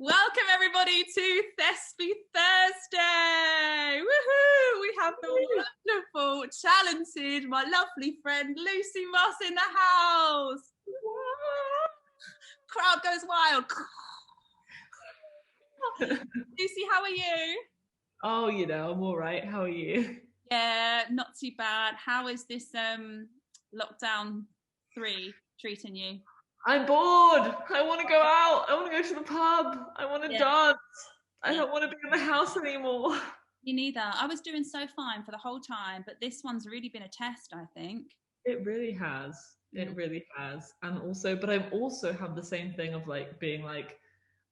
Welcome everybody to Thespie Thursday. Woohoo! We have the wonderful, talented, my lovely friend Lucy Moss in the house. Crowd goes wild. Lucy, how are you? Oh, I'm all right. How are you? Yeah, not too bad. How is this lockdown 3 treating you? I'm bored. I want to go out. I want to go to the pub. I want to dance. I don't want to be in the house anymore. Me neither. I was doing so fine for the whole time, but this one's really been a test, I think. It really has. It really has. And also, but I also have the same thing of like being like,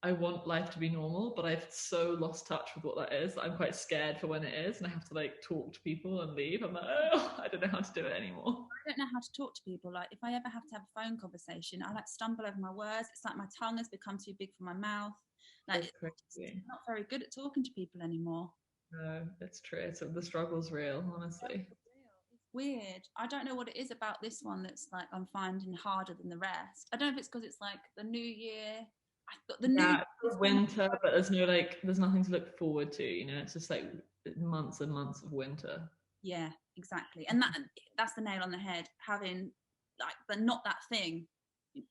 I want life to be normal, but I've so lost touch with what that is. I'm quite scared for when it is, and I have to like talk to people and leave. I'm like, oh, I don't know how to do it anymore. I don't know how to talk to people. Like, if I ever have to have a phone conversation, I like stumble over my words. It's like my tongue has become too big for my mouth. Like, I'm not very good at talking to people anymore. No, it's true. So the struggle's real, honestly. It's weird. I don't know what it is about this one that's like I'm finding harder than the rest. I don't know if it's because it's like the new year. I've got the winter, but there's nothing to look forward to. It's just like months and months of winter. Yeah, exactly. And that's the nail on the head. Having like, but not that thing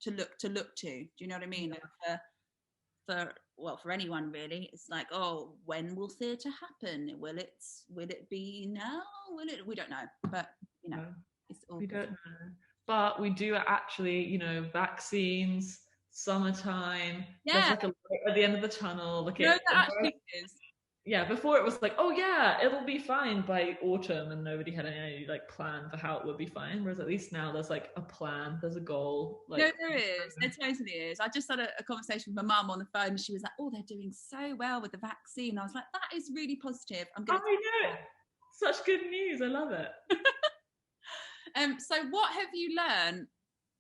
to look to. Do you know what I mean? Yeah. Like for anyone really, it's like, oh, when will theatre happen? Will it be now? We don't know, but it's all. We don't know, but we do actually, vaccines, summertime. Yeah, there's like a light at the end of the tunnel. Like that actually is. Yeah, before it was like, oh yeah, it'll be fine by autumn, and nobody had any like plan for how it would be fine. Whereas at least now there's like a plan, there's a goal. Like, no, there is. There totally is. I just had a conversation with my mum on the phone, and she was like, "Oh, they're doing so well with the vaccine." I was like, "That is really positive." I know. Such good news. I love it. So what have you learned?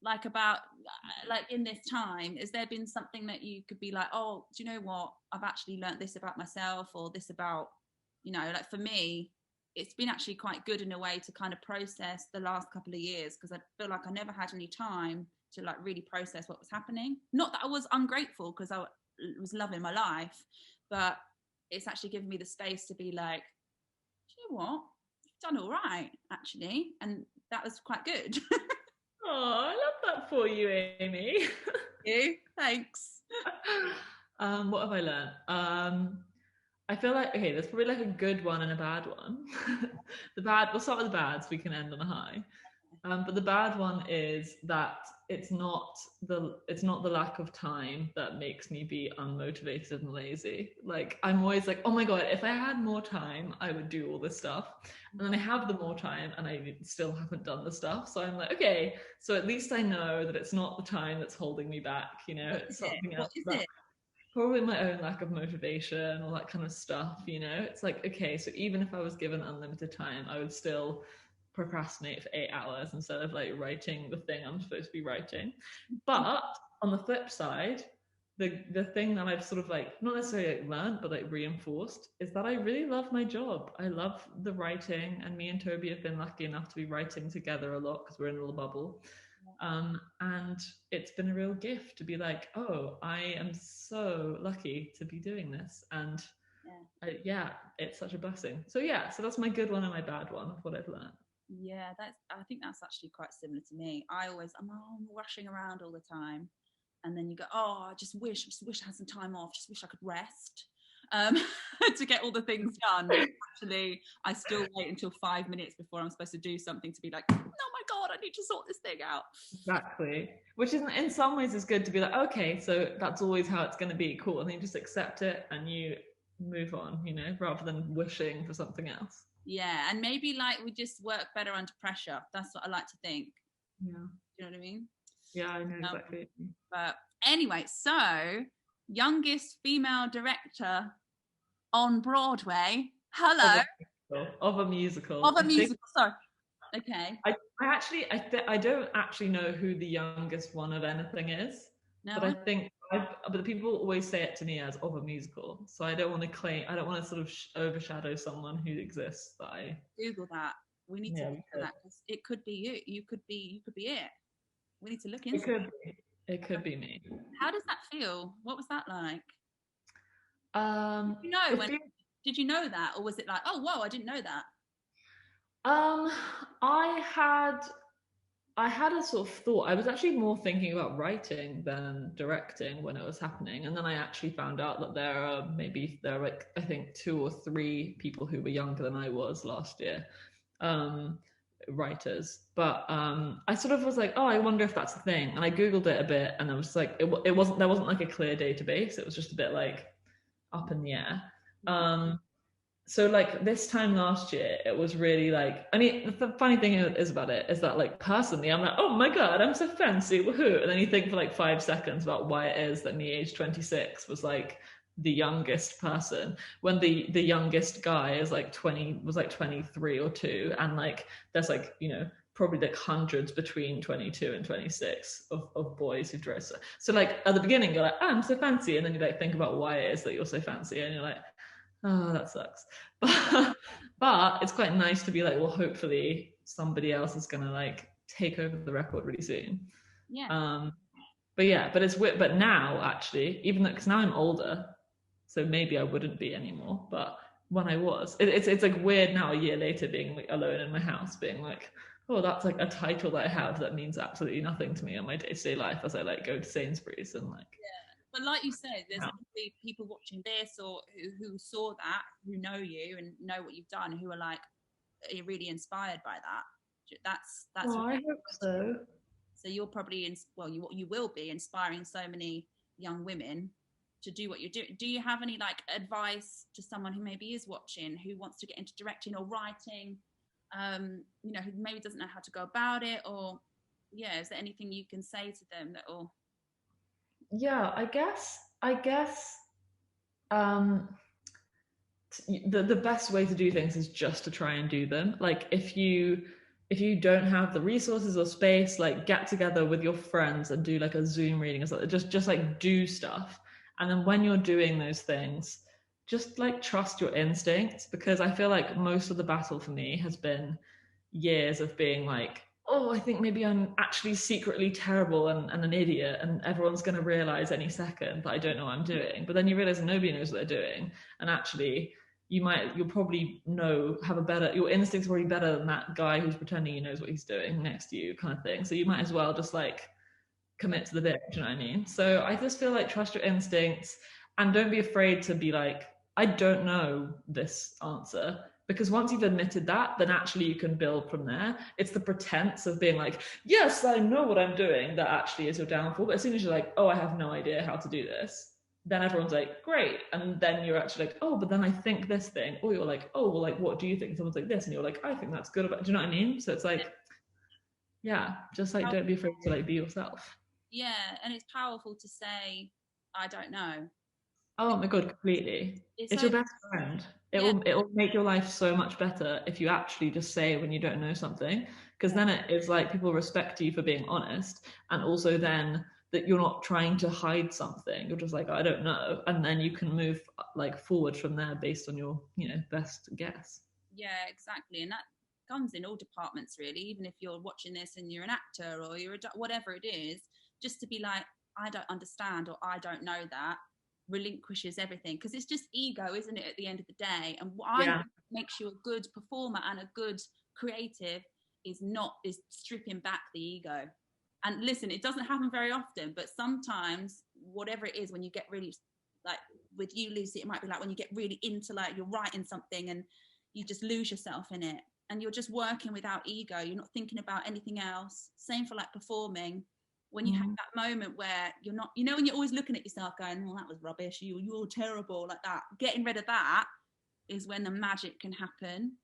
Like about like in this time, has there been something that you could be like, oh, do you know what, I've actually learned this about myself, or this about, like for me it's been actually quite good in a way to kind of process the last couple of years, because I feel like I never had any time to like really process what was happening. Not that I was ungrateful, because I was loving my life, but it's actually given me the space to be like, do you know what, you've done all right actually, and that was quite good. Oh, I love that for you, Amy. You? Thanks. What have I learned? I feel like, okay, there's probably like a good one and a bad one. We'll start with the bad so we can end on a high. But the bad one is that it's not the lack of time that makes me be unmotivated and lazy. Like, I'm always like, oh my god, if I had more time, I would do all this stuff. And then I have the more time and I still haven't done the stuff. So I'm like, okay, so at least I know that it's not the time that's holding me back, it's something else. What is it? Probably my own lack of motivation, all that kind of stuff, It's like, okay, so even if I was given unlimited time, I would still procrastinate for 8 hours instead of like writing the thing I'm supposed to be writing. But on the flip side, the thing that I've sort of like not necessarily like learned but like reinforced is that I really love my job. I love the writing, and me and Toby have been lucky enough to be writing together a lot because we're in a little bubble. And it's been a real gift to be like, oh, I am so lucky to be doing this, and it's such a blessing. So so that's my good one and my bad one of what I've learned. Yeah, I think that's actually quite similar to me. I'm rushing around all the time, and then you go, oh, I just wish I had some time off, just wish I could rest to get all the things done. Actually, I still wait until 5 minutes before I'm supposed to do something to be like, oh my god, I need to sort this thing out. Exactly. Which is, in some ways, is good to be like, okay, so that's always how it's going to be, cool, and then you just accept it and you move on, rather than wishing for something else. Yeah, and maybe like we just work better under pressure. That's what I like to think. Yeah. Do you know what I mean? Yeah, I know exactly. But anyway, so youngest female director on Broadway. Hello. Of a musical. Sorry. Okay. I don't actually know who the youngest one of anything is. No. But I think but people always say it to me as of a musical, so I don't want to sort of overshadow someone who exists. That I Google that. We need to Google that, because it could be you. You could be it. We need to look into it. It could be me. How does that feel? What was that like? You know, did you know that, or was it like, oh whoa, I didn't know that? Um, I had I had a sort of thought. I was actually more thinking about writing than directing when it was happening, and then I actually found out that there are like I think 2 or 3 people who were younger than I was last year, um, writers. But I sort of was like, oh, I wonder if that's a thing, and I googled it a bit, and I was like, it wasn't there wasn't like a clear database. It was just a bit like up in the air. Right. So like this time last year, it was really like, I mean, the funny thing is about it is that like personally, I'm like, oh my God, I'm so fancy, woohoo. And then you think for like 5 seconds about why it is that me age 26 was like the youngest person when the youngest guy is like 20, was like 23 or 2. And like, there's like, probably like hundreds between 22 and 26 of boys who dress. So like at the beginning, you're like, oh, I'm so fancy. And then you like think about why it is that you're so fancy. And you're like, oh, that sucks. But it's quite nice to be like, well, hopefully somebody else is gonna like take over the record really soon. Yeah. But it's weird. But now actually, even though because now I'm older, so maybe I wouldn't be anymore. But when I was, it's like weird now a year later being like alone in my house, being like, oh, that's like a title that I have that means absolutely nothing to me in my day-to-day life as I like go to Sainsbury's and like. But like you said, there's probably people watching this or who saw that, who know you and know what you've done, who are like, are you really inspired by that? That's. Oh, I hope so. So you're probably you will be inspiring so many young women to do what you're doing. Do you have any like advice to someone who maybe is watching, who wants to get into directing or writing, who maybe doesn't know how to go about it, or is there anything you can say to them that will? Yeah, I guess um the best way to do things is just to try and do them. Like if you don't have the resources or space, like get together with your friends and do like a Zoom reading or something. Just like do stuff. And then when you're doing those things, just like trust your instincts, because I feel like most of the battle for me has been years of being like, oh, I think maybe I'm actually secretly terrible and an idiot, and everyone's going to realize any second that I don't know what I'm doing. But then you realize nobody knows what they're doing, and actually you'll probably your instincts are already better than that guy who's pretending he knows what he's doing next to you, kind of thing. So you might as well just like commit to the bit. Do you know what I mean? So I just feel like trust your instincts and don't be afraid to be like, I don't know this answer, because once you've admitted that, then actually you can build from there. It's the pretense of being like, yes, I know what I'm doing, that actually is your downfall. But as soon as you're like, oh, I have no idea how to do this, then everyone's like, great. And then you're actually like, oh, but then I think this thing. Or you're like, oh, well, like, what do you think? Someone's like this. And you're like, I think that's good about, do you know what I mean? So it's like, yeah, just like, don't be afraid to like be yourself. Yeah, and it's powerful to say, I don't know. Oh my God, completely. It's your best friend. It will make your life so much better if you actually just say when you don't know something, because then it is like people respect you for being honest, and also then that you're not trying to hide something. You're just like, I don't know, and then you can move like forward from there based on your best guess. Yeah, exactly, and that comes in all departments really. Even if you're watching this and you're an actor or you're whatever it is, just to be like, I don't understand or I don't know that, relinquishes everything, because it's just ego, isn't it, at the end of the day? And what I think makes you a good performer and a good creative is stripping back the ego. And listen, it doesn't happen very often, but sometimes whatever it is, when you get really, like with you, Lucy, it might be like when you get really into, like, you're writing something and you just lose yourself in it and you're just working without ego, you're not thinking about anything else. Same for like performing. When you have that moment where you're not, when you're always looking at yourself going, well, that was rubbish, you're terrible, like that, getting rid of that is when the magic can happen.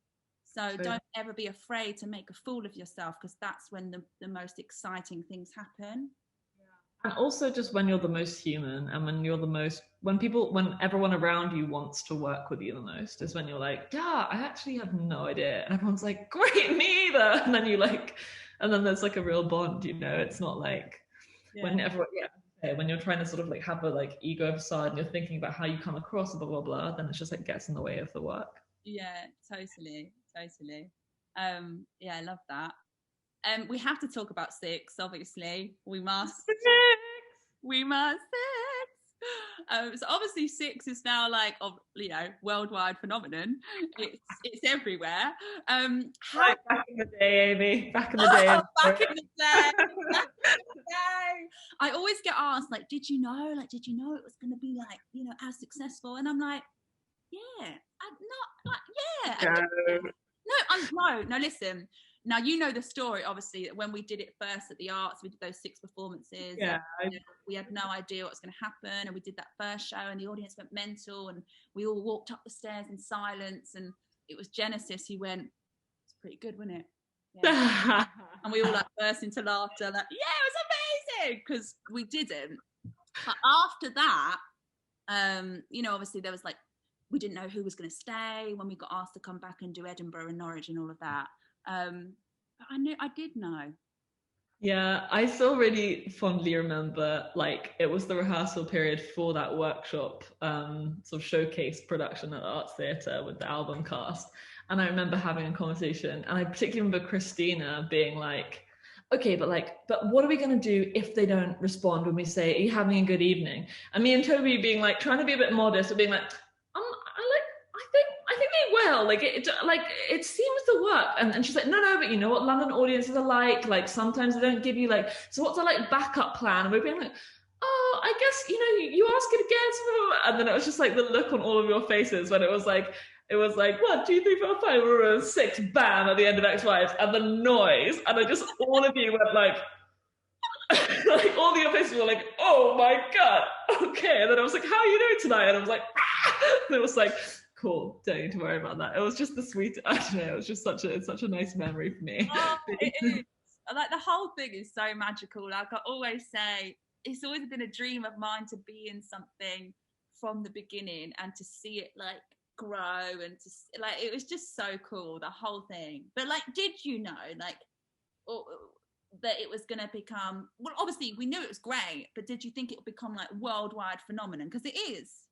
So don't ever be afraid to make a fool of yourself, because that's when the most exciting things happen. And also just when you're the most human, and when everyone around you wants to work with you the most, is when you're like, yeah, I actually have no idea. And everyone's like, great, me either. And then and then there's like a real bond, it's not like when everyone, when you're trying to sort of like have a like ego facade and you're thinking about how you come across, blah, blah, blah, then it's just like gets in the way of the work. Yeah, totally. I love that. We have to talk about Six, obviously. We must. We must. Six. So obviously Six is now like, worldwide phenomenon. It's everywhere. How Right, back in the day, Amy. Back in the day. back in the day. Back in the day. I always get asked, like, did you know it was going to be like, as successful? And I'm like, yeah, I'm not like, yeah. No, listen. Now, the story, obviously, that when we did it first at the Arts, we did those 6 performances. Yeah. We had no idea what was going to happen. And we did that first show and the audience went mental and we all walked up the stairs in silence. And it was Genesis who went, it's pretty good, wasn't it? Yeah. And we all like burst into laughter, like, yeah, it was amazing, because we didn't. But after that, obviously there was like, we didn't know who was going to stay when we got asked to come back and do Edinburgh and Norwich and all of that. But I did know. Yeah, I still really fondly remember, like, it was the rehearsal period for that workshop, sort of showcase production at the Arts Theatre with the album cast. And I remember having a conversation, and I particularly remember Christina being like, okay, but what are we going to do if they don't respond when we say, are you having a good evening? And me and Toby being like, trying to be a bit modest, and being like, I think they will. It seems to work. And she's like, no, but you know what London audiences are like sometimes they don't give you so what's our backup plan? And we're being like, oh, I guess, you ask it again. And then it was just like the look on all of your faces when it was like 1, 2, 3, 4, 5, we're 6, bam, at the end of X Wives, and the noise, and all of you went like all of your faces were like, oh my god, okay. And then I was like, how are you doing tonight? And I was like, ah! And it was like, cool, don't need to worry about that. It was just the sweet, I don't know, it was just such a nice memory for me. Oh, it is. Like, the whole thing is so magical. Like I always say, it's always been a dream of mine to be in something from the beginning and to see it grow, and to it was just so cool, the whole thing. But did you know that it was going to become, well, obviously we knew it was great, but did you think it would become worldwide phenomenon? Because it is.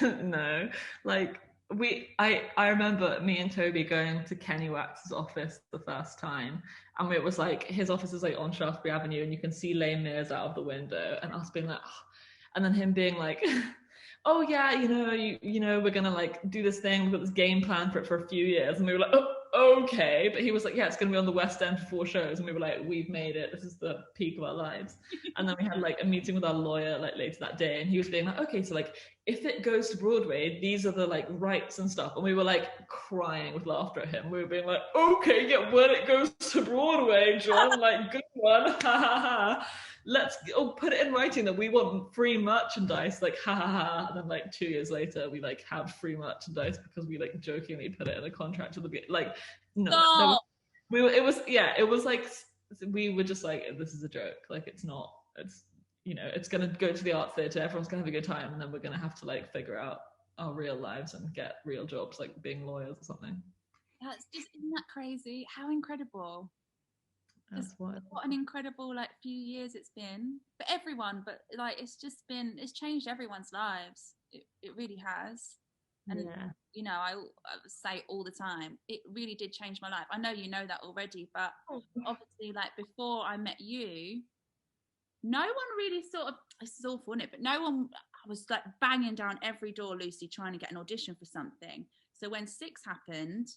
No, I remember me and Toby going to Kenny Wax's office the first time, and it was his office is on Shaftesbury Avenue, and you can see Les Mis out of the window, and us being like, oh. And then him being like, oh yeah, we're gonna do this thing, we've got this game plan for it for a few years, and we were like, oh, okay. But he was like, yeah, it's gonna be on the West End for 4 shows, and we were like, we've made it, this is the peak of our lives. And then we had a meeting with our lawyer later that day, and he was being like, okay, so if it goes to Broadway, these are the rights and stuff. And we were crying with laughter at him. We were being like, okay, yeah, when it goes to Broadway, John, good one, ha ha ha. Let's put it in writing that we want free merchandise, ha ha ha. And then 2 years later, we have free merchandise because we jokingly put it in a contract to the no. We were just this is a joke. It's not. It's going to go to the Arts Theatre, everyone's going to have a good time, and then we're going to have to figure out our real lives and get real jobs, being lawyers or something. Isn't that crazy? How incredible. What an incredible few years it's been for everyone, but it's changed everyone's lives. It really has. And yeah. I say all the time, it really did change my life. I know you know that already, but obviously before I met you, no one really this is awful, isn't it? But no one was banging down every door, Lucy, trying to get an audition for something. So when 6 happened,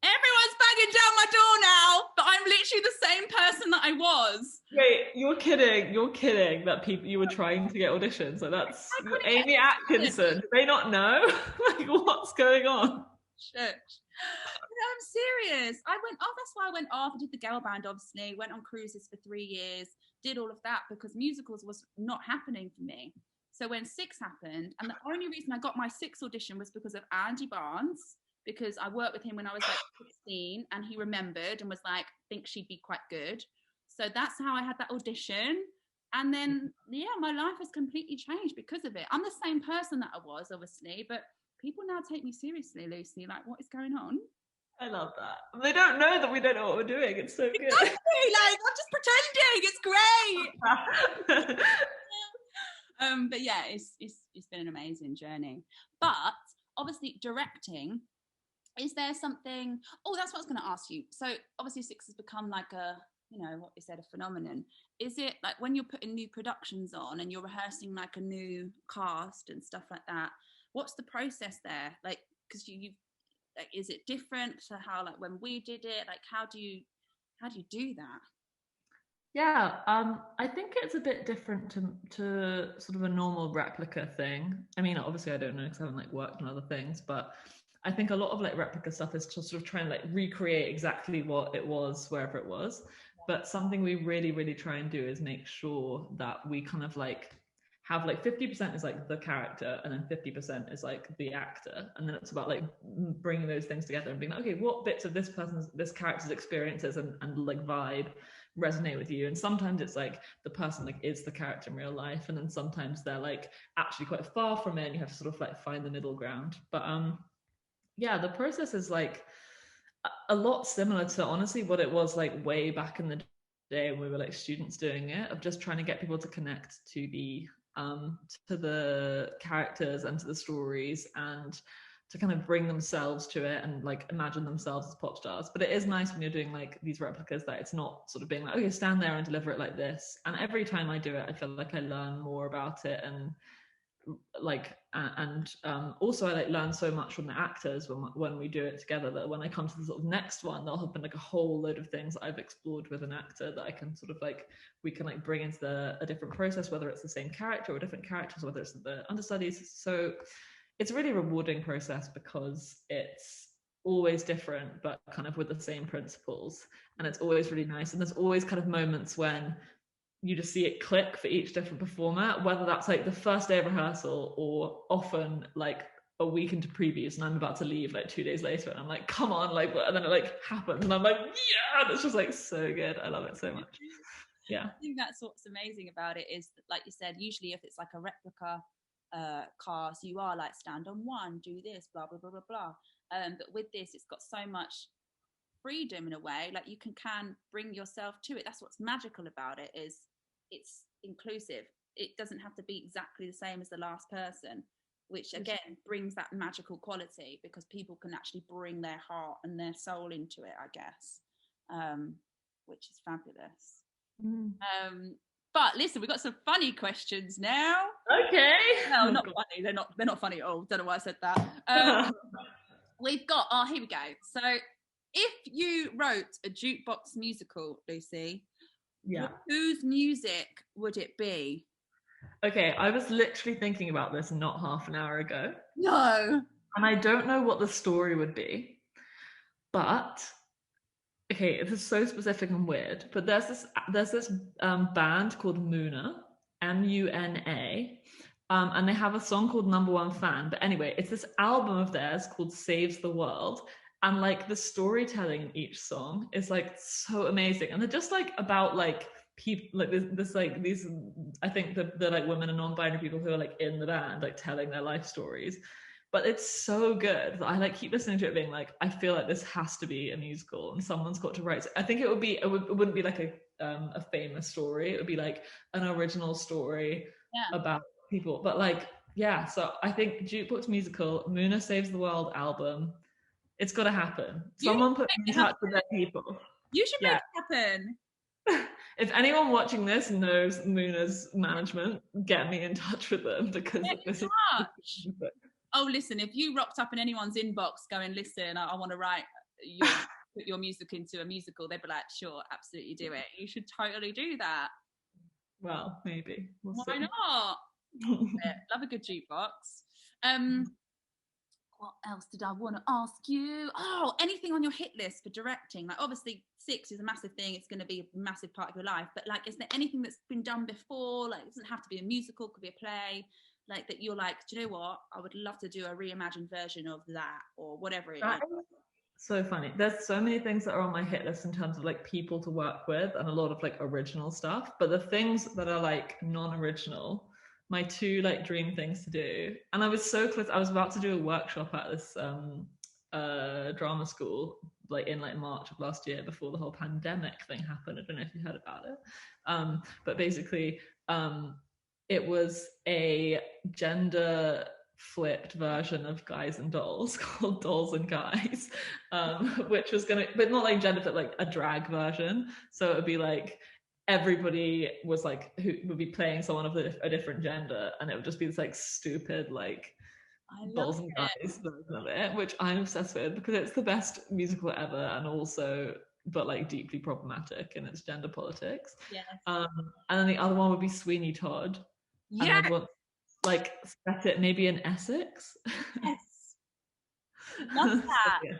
everyone's banging down my door now, but I'm literally the same person that I was. Wait, you're kidding that you were trying to get auditions. So that's Aimie Atkinson. Do they not know? What's going on? Shush. No, I'm serious. That's why I went off. I did the girl band, obviously, went on cruises for 3 years, did all of that because musicals was not happening for me. So when 6 happened, and the only reason I got my 6 audition was because of Andy Barnes, because I worked with him when I was 16, and he remembered and was like, think she'd be quite good. So that's how I had that audition. And then, yeah, my life has completely changed because of it. I'm the same person that I was, obviously, but people now take me seriously, Lucy. What is going on? I love that. They don't know that we don't know what we're doing. It's so good. Exactly, I'm just pretending. It's great. But yeah, it's been an amazing journey. But obviously, directing. Is there something? Oh, that's what I was going to ask you. So obviously, 6 has become a you know, what you said, a phenomenon. Is it like when you're putting new productions on and you're rehearsing like a new cast and stuff like that, what's the process there? Like, because you've like, is it different to how like when we did it? Like, how do you do that? Yeah, I think it's a bit different to sort of a normal replica thing. I mean, obviously I don't know because I haven't like worked on other things, but I think a lot of like replica stuff is to sort of try and like recreate exactly what it was wherever it was. But something we really, really try and do is make sure that we kind of like have like 50% is like the character and then 50% is like the actor. And then it's about like bringing those things together and being like, okay, what bits of this character's experiences and like vibe resonate with you. And sometimes it's like the person like is the character in real life, and then sometimes they're like actually quite far from it and you have to sort of like find the middle ground. But yeah, the process is like a lot similar to honestly what it was like way back in the day when we were like students doing it, of just trying to get people to connect to the characters and to the stories and to kind of bring themselves to it and like imagine themselves as pop stars. But it is nice when you're doing like these replicas that it's not sort of being like, okay, stand there and deliver it like this. And every time I do it, I feel like I learn more about it, and like also I like learn so much from the actors when we do it together, that when I come to the sort of next one, there'll have been like a whole load of things that I've explored with an actor that I can sort of like, we can like bring into a different process, whether it's the same character or different characters, whether it's the understudies. So it's a really rewarding process because it's always different but kind of with the same principles, and it's always really nice. And there's always kind of moments when you just see it click for each different performer, whether that's like the first day of rehearsal or often like a week into previews and I'm about to leave like 2 days later and I'm like, come on, like, and then it like happens and I'm like, yeah, and it's just like so good. I love it so much. Yeah, I think that's what's amazing about it is that, like you said, usually if it's like a replica cast, you are like stand on one, do this, blah blah blah blah blah. But with this, it's got so much freedom in a way. Like you can bring yourself to it. That's what's magical about it, is it's inclusive. It doesn't have to be exactly the same as the last person, which again brings that magical quality because people can actually bring their heart and their soul into it, I guess, which is fabulous. But listen, we've got some funny questions now. Okay. No, not funny. They're not funny at all. Don't know why I said that. We've got, here we go. So if you wrote a jukebox musical, Lucy, yeah, whose music would it be? Okay, I was literally thinking about this not half an hour ago. No. And I don't know what the story would be, but okay, this is so specific and weird, but there's this band called Muna, Muna, and they have a song called Number One Fan. But anyway, it's this album of theirs called Saves the World, and like the storytelling in each song is like so amazing, and they're just like about like people like this like these, I think they're like women and non-binary people who are like in the band like telling their life stories. But it's so good that I like keep listening to it being like, I feel like this has to be a musical and someone's got to write it. I think it wouldn't be like a famous story. It would be like an original story about people. But like, yeah, so I think jukebox musical, Muna Saves the World album, it's got to happen. Someone put me in touch with their people. You should make it happen. If anyone watching this knows Muna's management, get me in touch with them, because this is oh, listen, if you rocked up in anyone's inbox going, listen, I want to put your music into a musical, they'd be like, sure, absolutely do it. You should totally do that. Well, maybe. Why not? Love a good jukebox. What else did I want to ask you? Oh, anything on your hit list for directing? Like, obviously, 6 is a massive thing. It's going to be a massive part of your life. But, like, is there anything that's been done before? Like, it doesn't have to be a musical. It could be a play. Like, that you're like, do you know what? I would love to do a reimagined version of that, or whatever it is. So funny. There's so many things that are on my hit list in terms of, like, people to work with and a lot of, like, original stuff. But the things that are, like, non-original, my 2 like dream things to do, and I was so close. I was about to do a workshop at this drama school like in like March of last year before the whole pandemic thing happened. I don't know if you heard about it, but basically it was a gender flipped version of Guys and Dolls called Dolls and Guys, which was gonna, but not like gender fit, like a drag version. So it would be like everybody was like who would be playing someone of a different gender, and it would just be this like stupid like Dolls and Guys version of it, which I'm obsessed with because it's the best musical ever, and also but like deeply problematic in its gender politics. Yes. And then the other one would be Sweeney Todd. Yeah. And I'd want like set it maybe in Essex. Yes. Love that. So, yeah.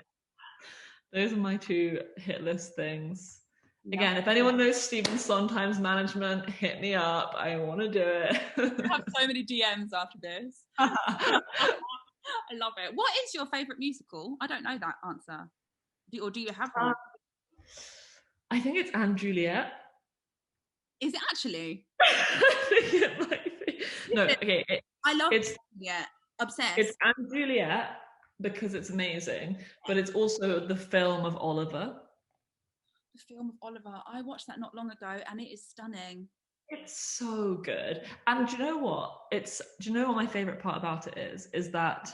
Those are my 2 hit list things. Love Again, if anyone knows Stephen Sondheim's management, hit me up. I want to do it. I have so many DMs after this. I love it. What is your favourite musical? I don't know that answer. Do you have one? I think it's Anne Juliet. Is it actually? I think it might be. No, okay. I love it. Yeah, obsessed. It's Anne Juliet because it's amazing, but it's also the film of Oliver. The film of Oliver. I watched that not long ago, and it is stunning. It's so good. And do you know what? Do you know what my favorite part about it is? Is that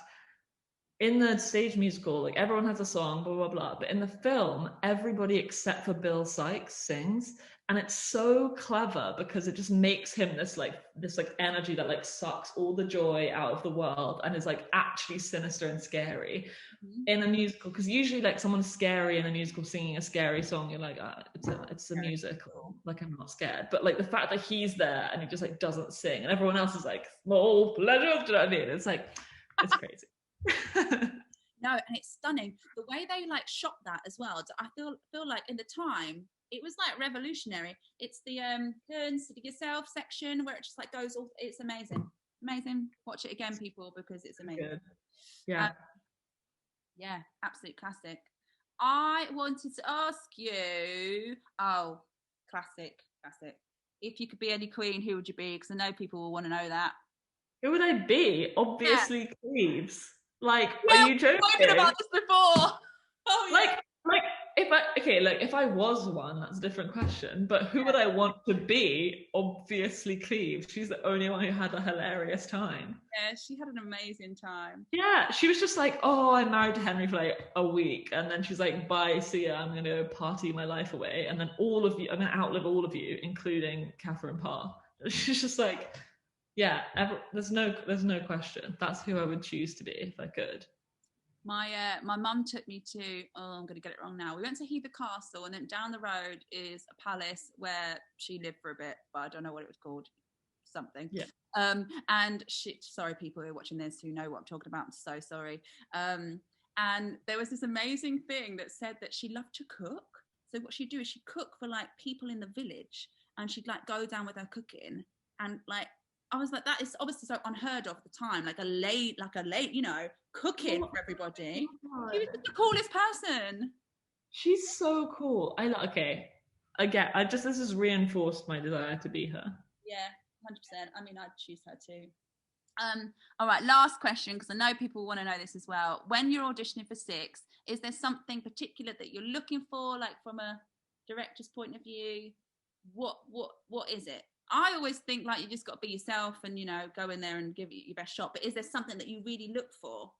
in the stage musical, like everyone has a song, blah, blah, blah. But in the film, everybody except for Bill Sikes sings. And it's so clever because it just makes him this energy that like sucks all the joy out of the world and is like actually sinister and scary in a musical. Because usually like someone's scary in a musical singing a scary song, you're like, it's a musical, like I'm not scared. But like the fact that he's there and he just like doesn't sing and everyone else is like, small pleasure, do you know what I mean? It's like, it's crazy. No, and it's stunning the way they like shot that as well. I feel like in the time it was like revolutionary. It's the consider yourself section where it just like goes all. It's amazing. Watch it again, people, because it's amazing. Good. Yeah, yeah, absolute classic. I wanted to ask you, classic. If you could be any queen, who would you be? Because I know people will want to know that. Who would I be? Obviously, Cleves. Like, are you joking? We've spoken about this before. Oh, yeah. Like, if I was one, that's a different question. But who would I want to be? Obviously, Cleves. She's the only one who had a hilarious time. Yeah, she had an amazing time. Yeah, she was just like, oh, I'm married to Henry for like a week, and then she's like, bye, see ya. I'm gonna party my life away, and then I'm gonna outlive all of you, including Catherine Parr. She's just like. Yeah, there's no question. That's who I would choose to be if I could. My mum took me to, I'm going to get it wrong now. We went to Heather Castle, and then down the road is a palace where she lived for a bit, but I don't know what it was called. Something. Yeah. And sorry, people who are watching this who know what I'm talking about. I'm so sorry. And there was this amazing thing that said that she loved to cook. So what she'd do is she'd cook for like people in the village, and she'd like go down with her cooking, and like. I was like, that is obviously so unheard of at the time, like a late, cooking for everybody. She was just the coolest person. She's so cool. This has reinforced my desire to be her. Yeah, 100%. I mean, I'd choose her too. All right, last question, because I know people want to know this as well. When you're auditioning for Six, is there something particular that you're looking for, like from a director's point of view? What is it? I always think like you just got to be yourself and, you know, go in there and give it your best shot. But is there something that you really look for?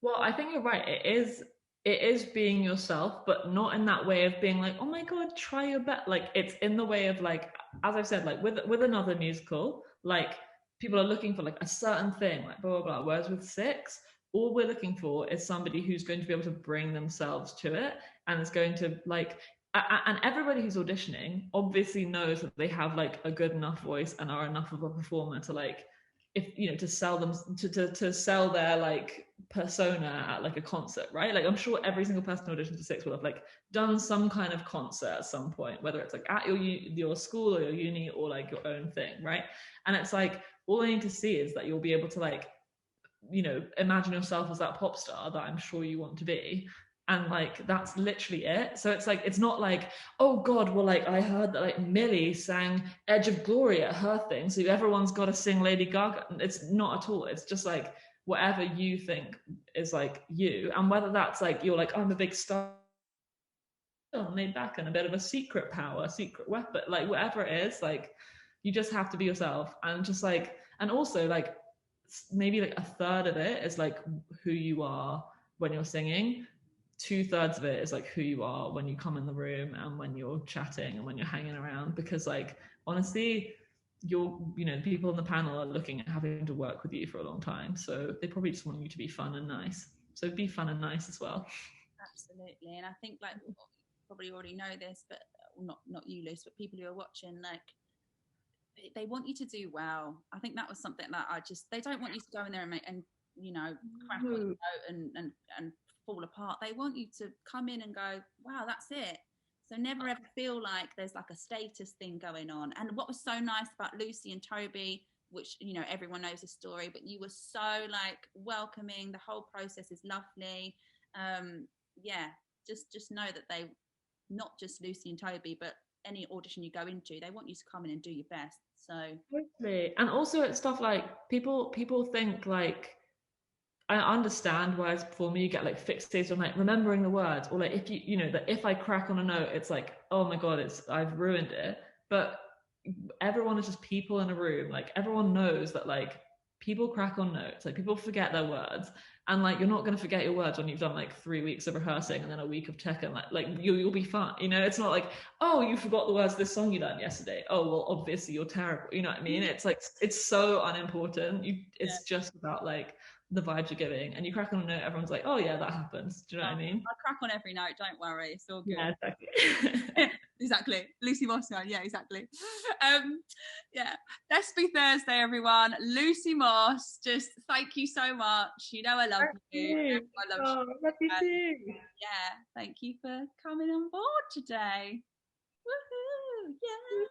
Well, I think you're right. It is being yourself, but not in that way of being like, oh my God, try your best. Like it's in the way of like, as I've said, like with another musical, like people are looking for like a certain thing, like blah, blah, blah. Whereas with Six, all we're looking for is somebody who's going to be able to bring themselves to it and is going to like, and everybody who's auditioning obviously knows that they have like a good enough voice and are enough of a performer to like, if you know, to sell them to sell their like persona at like a concert, right? Like I'm sure every single person who auditions for Six will have like done some kind of concert at some point, whether it's like at your school or your uni or like your own thing, right? And it's like all I need to see is that you'll be able to like, you know, imagine yourself as that pop star that I'm sure you want to be. And like that's literally it. So it's like, it's not like, oh God, well, like I heard that like Millie sang Edge of Glory at her thing, so everyone's got to sing Lady Gaga. It's not at all. It's just like whatever you think is like you, and whether that's like you're like, I'm a big star, laid back and a bit of a secret power, secret weapon, like whatever it is, like you just have to be yourself. And just like, and also like maybe like a third of it is like who you are when you're singing. 2/3 of it is like who you are when you come in the room and when you're chatting and when you're hanging around, because like honestly, people on the panel are looking at having to work with you for a long time, so they probably just want you to be fun and nice. So be fun and nice as well. Absolutely. And I think like you probably already know this, but not you, Luce, but people who are watching, like they want you to do well. I think that was something that they don't want you to go in there and crack on the note and fall apart. They want you to come in and go, wow, that's it. So never ever feel like there's like a status thing going on. And what was so nice about Lucy and Toby, which everyone knows the story, but you were so like welcoming. The whole process is lovely. Just know that they, not just Lucy and Toby, but any audition you go into, they want you to come in and do your best. So totally. And also it's stuff like people think like, I understand why as performer you get like fixated on like remembering the words, or like if that if I crack on a note, it's like, oh my god, I've ruined it. But everyone is just people in a room. Like everyone knows that like people crack on notes, like people forget their words, and like you're not going to forget your words when you've done like 3 weeks of rehearsing and then a week of tech, and like you'll be fine. It's not like, oh, you forgot the words of this song you learned yesterday. Oh well, obviously you're terrible. You know what I mean? It's like it's so unimportant. It's just about like the vibes you're giving, and you crack on a note, everyone's like, oh yeah, that happens. Do you know what I mean? I crack on every note, don't worry, it's all good. Yeah, exactly. Exactly. Lucy Moss, yeah, exactly. Thespie Thursday, everyone. Lucy Moss, just thank you so much. I love you. I love you too. Yeah, thank you for coming on board today. Woohoo! Yeah.